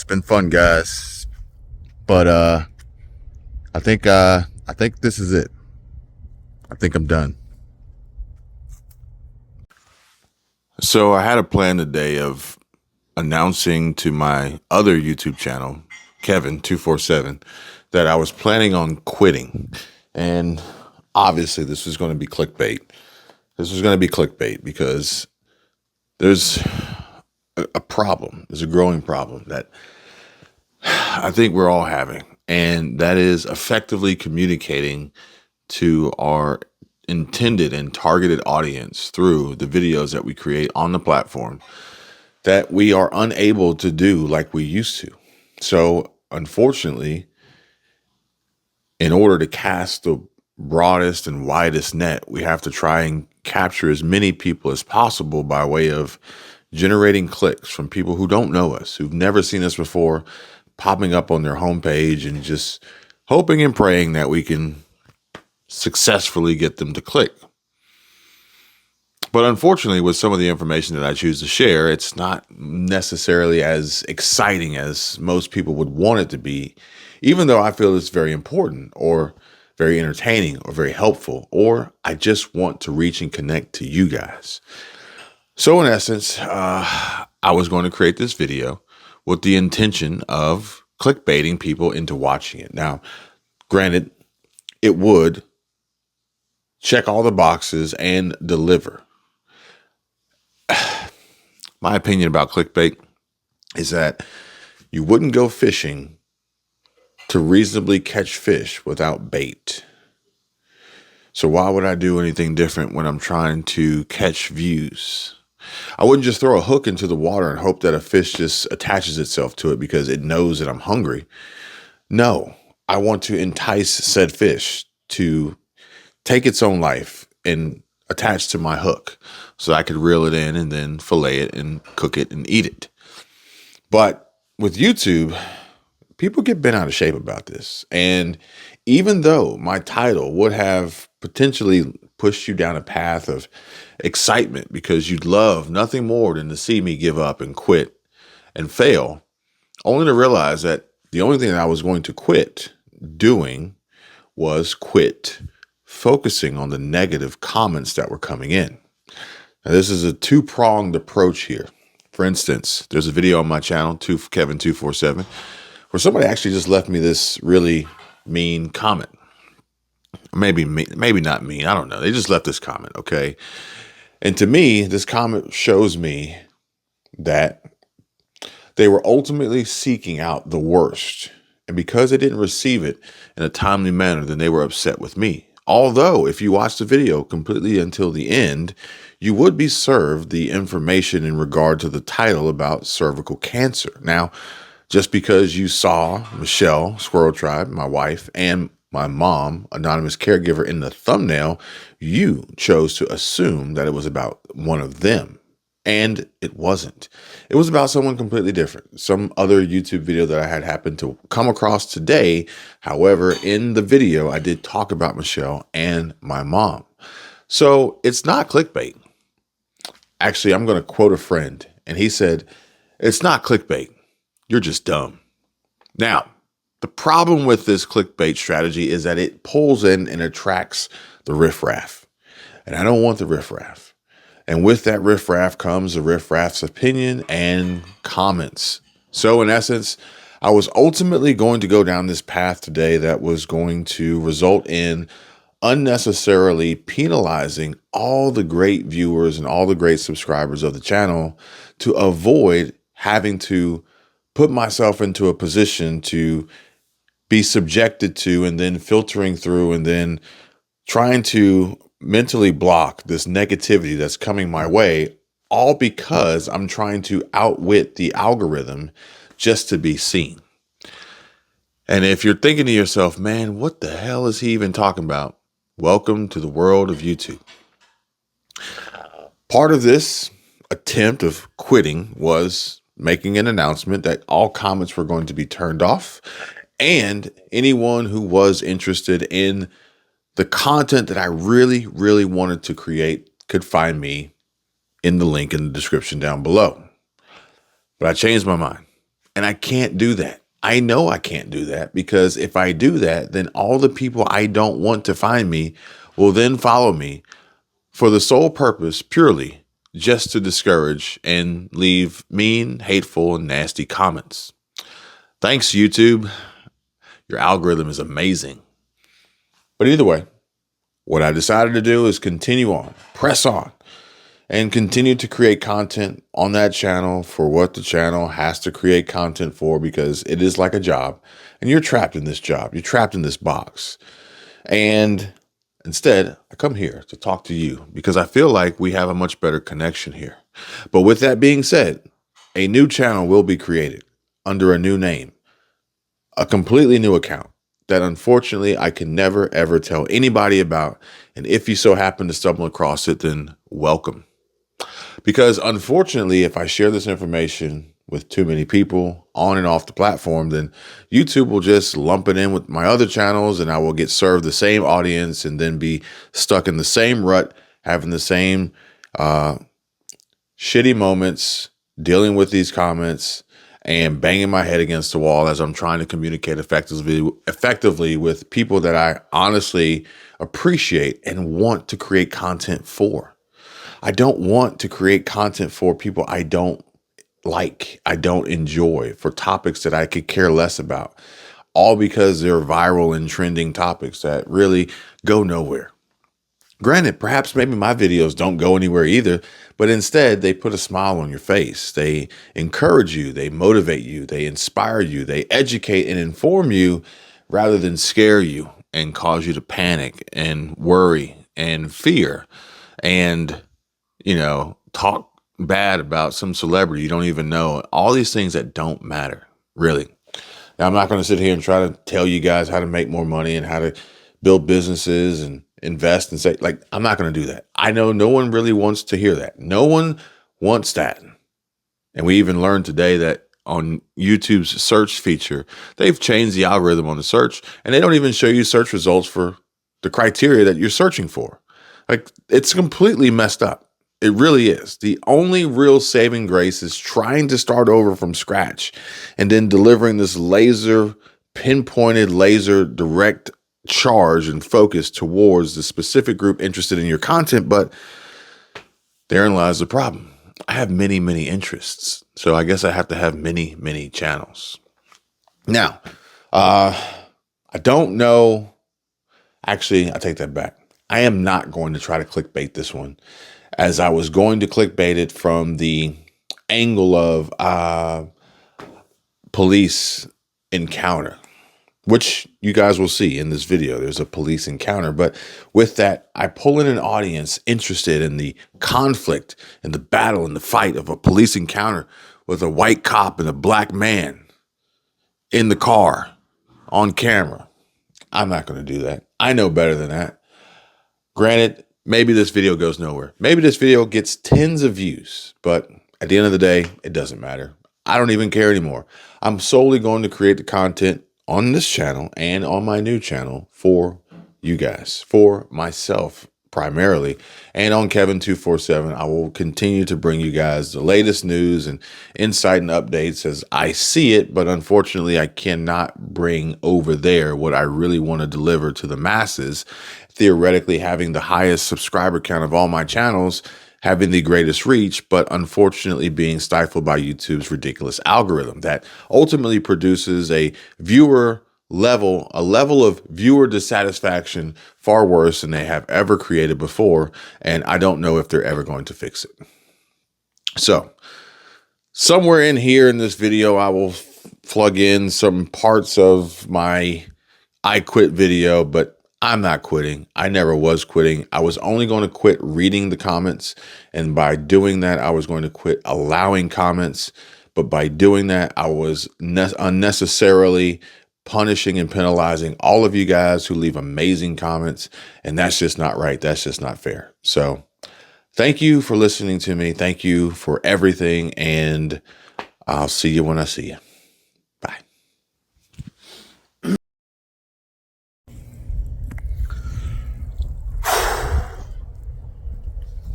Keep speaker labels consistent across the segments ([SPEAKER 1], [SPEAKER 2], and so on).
[SPEAKER 1] been fun, guys. But I think this is it. I think I'm done. So I had a plan today of announcing to my other YouTube channel, Kevin247, that I was planning on quitting. And obviously this was going to be clickbait. This was going to be clickbait because there's a problem. There's a growing problem that I think we're all having. And that is effectively communicating to our intended and targeted audience through the videos that we create on the platform that we are unable to do like we used to. So unfortunately, in order to cast the broadest and widest net, we have to try and capture as many people as possible by way of generating clicks from people who don't know us, who've never seen us before, popping up on their homepage and just hoping and praying that we can successfully get them to click. But unfortunately, with some of the information that I choose to share, it's not necessarily as exciting as most people would want it to be, even though I feel it's very important or very entertaining or very helpful, or I just want to reach and connect to you guys. So in essence, I was going to create this video with the intention of clickbaiting people into watching it. Now, granted, it would check all the boxes and deliver. My opinion about clickbait is that you wouldn't go fishing to reasonably catch fish without bait. So why would I do anything different when I'm trying to catch views? I wouldn't just throw a hook into the water and hope that a fish just attaches itself to it because it knows that I'm hungry. No, I want to entice said fish to take its own life and attach to my hook so I could reel it in and then fillet it and cook it and eat it. But with YouTube, people get bent out of shape about this. And even though my title would have potentially pushed you down a path of excitement because you'd love nothing more than to see me give up and quit and fail, only to realize that the only thing that I was going to quit doing was quit focusing on the negative comments that were coming in. Now, this is a two-pronged approach here. For instance, there's a video on my channel, Kevin247, where somebody actually just left me this really mean comment. Maybe not mean. I don't know. They just left this comment, okay? And to me, this comment shows me that they were ultimately seeking out the worst. And because they didn't receive it in a timely manner, then they were upset with me. Although, if you watch the video completely until the end, you would be served the information in regard to the title about cervical cancer. Now, just because you saw Michelle, SquirrelTribe, my wife, and my mom, anonymous caregiver, in the thumbnail, you chose to assume that it was about one of them. And it wasn't. It was about someone completely different. Some other YouTube video that I had happened to come across today. However, in the video, I did talk about Michelle and my mom. So it's not clickbait. Actually, I'm going to quote a friend, and he said, "It's not clickbait. You're just dumb." Now, the problem with this clickbait strategy is that it pulls in and attracts the riffraff. And I don't want the riffraff. And with that riffraff comes the riffraff's opinion and comments. So in essence, I was ultimately going to go down this path today that was going to result in unnecessarily penalizing all the great viewers and all the great subscribers of the channel to avoid having to put myself into a position to be subjected to and then filtering through and then trying to mentally block this negativity that's coming my way, all because I'm trying to outwit the algorithm just to be seen. And if you're thinking to yourself, man, what the hell is he even talking about? Welcome to the world of YouTube. Part of this attempt of quitting was making an announcement that all comments were going to be turned off, and anyone who was interested in the content that I really, really wanted to create could find me in the link in the description down below. But I changed my mind. And I can't do that. I know I can't do that, because if I do that, then all the people I don't want to find me will then follow me for the sole purpose, purely just to discourage and leave mean, hateful, and nasty comments. Thanks, YouTube. Your algorithm is amazing. But either way, what I decided to do is continue on, press on, and continue to create content on that channel for what the channel has to create content for, because it is like a job, and you're trapped in this job. You're trapped in this box. And instead, I come here to talk to you because I feel like we have a much better connection here. But with that being said, a new channel will be created under a new name, a completely new account that unfortunately I can never, ever tell anybody about. And if you so happen to stumble across it, then welcome. Because unfortunately, if I share this information with too many people on and off the platform, then YouTube will just lump it in with my other channels, and I will get served the same audience and then be stuck in the same rut, having the same shitty moments, dealing with these comments and banging my head against the wall as I'm trying to communicate effectively with people that I honestly appreciate and want to create content for. I don't want to create content for people I don't like, I don't enjoy, for topics that I could care less about, all because they're viral and trending topics that really go nowhere. Granted, perhaps maybe my videos don't go anywhere either, but instead they put a smile on your face. They encourage you, they motivate you, they inspire you, they educate and inform you rather than scare you and cause you to panic and worry and fear and, talk bad about some celebrity you don't even know. All these things that don't matter, really. Now, I'm not going to sit here and try to tell you guys how to make more money and how to build businesses and invest and say, I'm not going to do that. I know no one really wants to hear that. No one wants that. And we even learned today that on YouTube's search feature, they've changed the algorithm on the search, and they don't even show you search results for the criteria that you're searching for. It's completely messed up. It really is. The only real saving grace is trying to start over from scratch and then delivering this pinpointed laser direct charge and focus towards the specific group interested in your content. But therein lies the problem. I have many, many interests. So I guess I have to have many, many channels. Now, I don't know. Actually, I take that back. I am not going to try to clickbait this one, as I was going to clickbait it from the angle of police encounter, which you guys will see in this video. There's a police encounter, but with that, I pull in an audience interested in the conflict and the battle and the fight of a police encounter with a white cop and a black man in the car on camera. I'm not going to do that. I know better than that. Granted, maybe this video goes nowhere. Maybe this video gets tens of views, but at the end of the day, it doesn't matter. I don't even care anymore. I'm solely going to create the content on this channel and on my new channel for you guys, for myself primarily, and on Kevin247. I will continue to bring you guys the latest news and insight and updates as I see it, but unfortunately I cannot bring over there what I really want to deliver to the masses, theoretically having the highest subscriber count of all my channels, having the greatest reach, but unfortunately being stifled by YouTube's ridiculous algorithm that ultimately produces a level of viewer dissatisfaction far worse than they have ever created before, and I don't know if they're ever going to fix it. So, somewhere in here in this video, I will plug in some parts of my I quit video, but I'm not quitting. I never was quitting. I was only going to quit reading the comments, and by doing that, I was going to quit allowing comments. But by doing that, I was unnecessarily punishing and penalizing all of you guys who leave amazing comments, and that's just not right. That's just not fair. So thank you for listening to me. Thank you for everything, and I'll see you when I see you. Bye.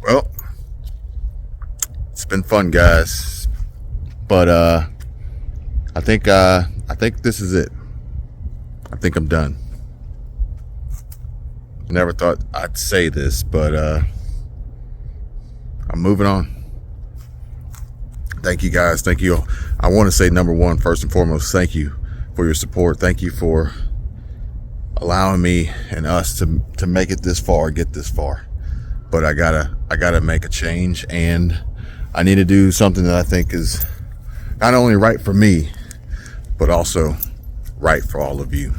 [SPEAKER 1] Well, it's been fun, guys, but I think this is it. I think I'm done. Never thought I'd say this, but I'm moving on. Thank you guys. Thank you. I want to say number one, first and foremost, thank you for your support. Thank you for allowing me and us to make it this far, get this far. But I gotta make a change, and I need to do something that I think is not only right for me, but also right for all of you.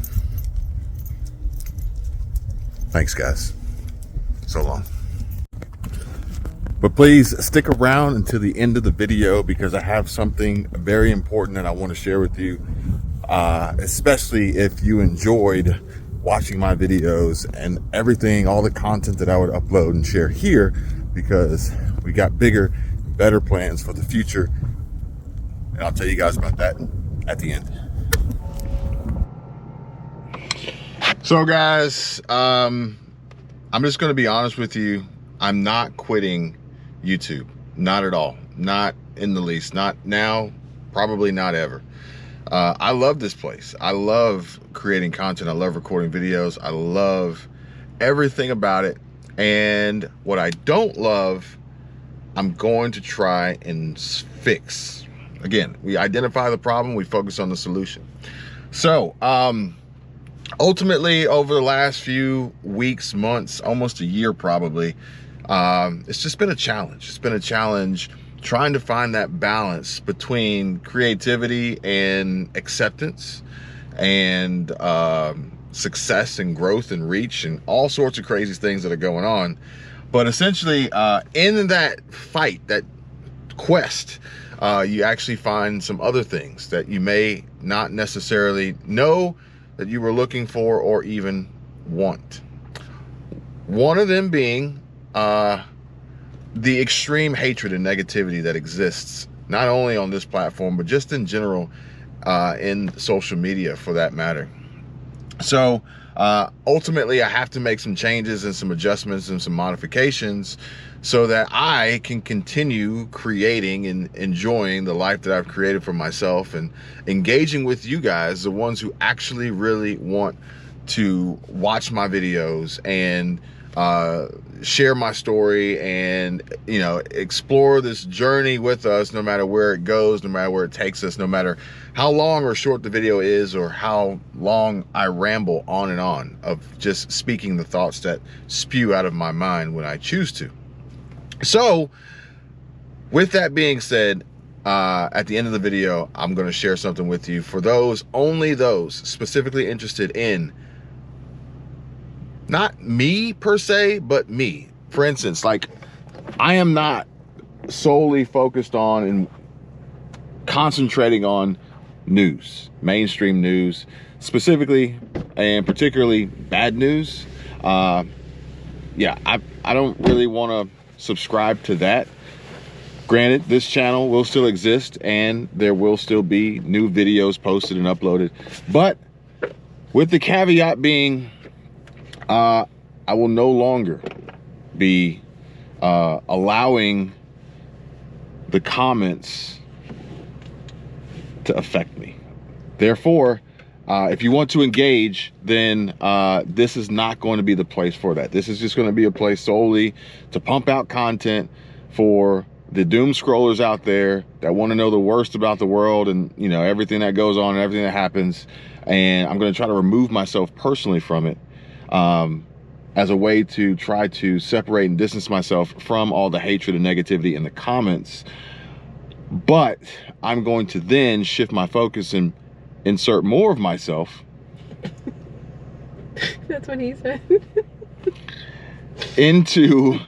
[SPEAKER 1] Thanks, guys. So long. But please stick around until the end of the video, because I have something very important that I want to share with you, especially if you enjoyed watching my videos and everything, all the content that I would upload and share here, because we got bigger, better plans for the future. And I'll tell you guys about that at the end. So guys, I'm just going to be honest with you. I'm not quitting YouTube. Not at all. Not in the least. Not now. Probably not ever. I love this place. I love creating content. I love recording videos. I love everything about it. And what I don't love, I'm going to try and fix. Again, we identify the problem, we focus on the solution. So, ultimately, over the last few weeks, months, almost a year probably, it's just been a challenge. It's been a challenge trying to find that balance between creativity and acceptance and success and growth and reach and all sorts of crazy things that are going on. But essentially, in that fight, that quest, you actually find some other things that you may not necessarily know that you were looking for or even want. One of them being the extreme hatred and negativity that exists, not only on this platform, but just in general in social media for that matter. So ultimately, I have to make some changes and some adjustments and some modifications so that I can continue creating and enjoying the life that I've created for myself and engaging with you guys, the ones who actually really want to watch my videos and share my story and, you know, explore this journey with us, no matter where it goes, no matter where it takes us, no matter how long or short the video is or how long I ramble on and on of just speaking the thoughts that spew out of my mind when I choose to. So with that being said, at the end of the video, I'm going to share something with you for those, only those specifically interested in not me per se, but me. For instance, like, I am not solely focused on and concentrating on news, mainstream news, specifically and particularly bad news. Yeah, I don't really want to subscribe to that. Granted, this channel will still exist and there will still be new videos posted and uploaded, but with the caveat being, I will no longer be allowing the comments to affect me. Therefore, if you want to engage, then this is not going to be the place for that. This is just going to be a place solely to pump out content for the doom scrollers out there that want to know the worst about the world and, you know, everything that goes on and everything that happens. And I'm going to try to remove myself personally from it, as a way to try to separate and distance myself from all the hatred and negativity in the comments. But I'm going to then shift my focus and insert more of myself.
[SPEAKER 2] That's what he said.
[SPEAKER 1] Into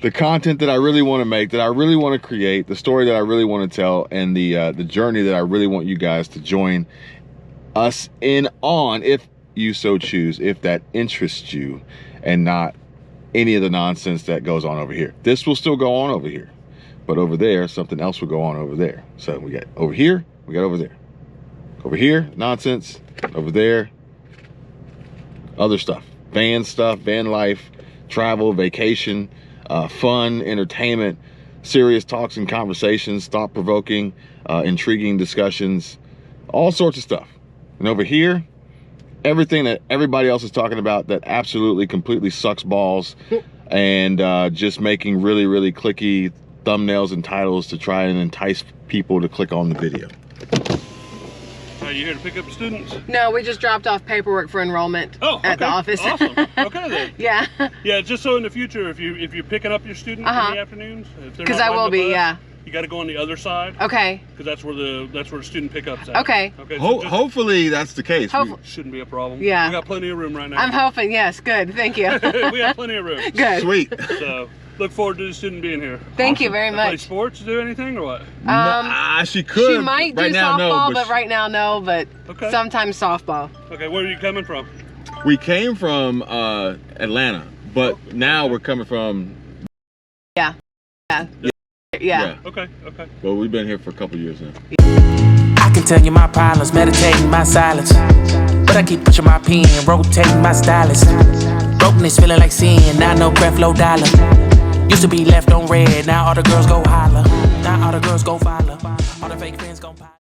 [SPEAKER 1] the content that I really want to make, that I really want to create, the story that I really want to tell, and the journey that I really want you guys to join us in on, if you so choose, if that interests you, and not any of the nonsense that goes on over here. This will still go on over here, but over there, something else will go on over there. So we got over here, we got over there. Over here, nonsense. Over there, other stuff. Van life, travel, vacation, fun, entertainment, serious talks and conversations, thought-provoking, intriguing discussions, all sorts of stuff. And over here, everything that everybody else is talking about that absolutely completely sucks balls, and just making really, really clicky thumbnails and titles to try and entice people to click on the video.
[SPEAKER 2] Are you here to pick up students?
[SPEAKER 3] No, we just dropped off paperwork for enrollment at the office.
[SPEAKER 2] Awesome. Okay then.
[SPEAKER 3] Yeah.
[SPEAKER 2] Yeah, just so in the future, if you're picking up your students in the afternoons,
[SPEAKER 3] because I will be, yeah.
[SPEAKER 2] You got to go on the other side.
[SPEAKER 3] Okay.
[SPEAKER 2] Because that's where the student pickup's at.
[SPEAKER 3] Okay.
[SPEAKER 2] Okay. So
[SPEAKER 1] Hopefully that's the case.
[SPEAKER 2] Shouldn't be a problem.
[SPEAKER 3] Yeah.
[SPEAKER 2] We got plenty of room right now.
[SPEAKER 3] I'm hoping. Yes. Good. Thank you.
[SPEAKER 2] We have plenty of room.
[SPEAKER 3] Good.
[SPEAKER 1] Sweet.
[SPEAKER 2] So look forward to the student being here.
[SPEAKER 3] Thank you very much.
[SPEAKER 2] Play sports, do anything or what?
[SPEAKER 1] She could.
[SPEAKER 3] She might do
[SPEAKER 1] right now,
[SPEAKER 3] softball,
[SPEAKER 1] no,
[SPEAKER 3] but right now no. But sometimes softball.
[SPEAKER 2] Okay. Where are you coming from?
[SPEAKER 1] We came from Atlanta, but now we're coming from.
[SPEAKER 3] Yeah.
[SPEAKER 2] Okay.
[SPEAKER 1] Well, we've been here for a couple years now.
[SPEAKER 4] I can tell you my problems, meditating my silence. But I keep pushing my pen, rotating my stylus. Brokenness feeling like sin, now no breath, low dollar. Used to be left on red, now all the girls go holler. Now all the girls go follow. All the fake friends gon' pop.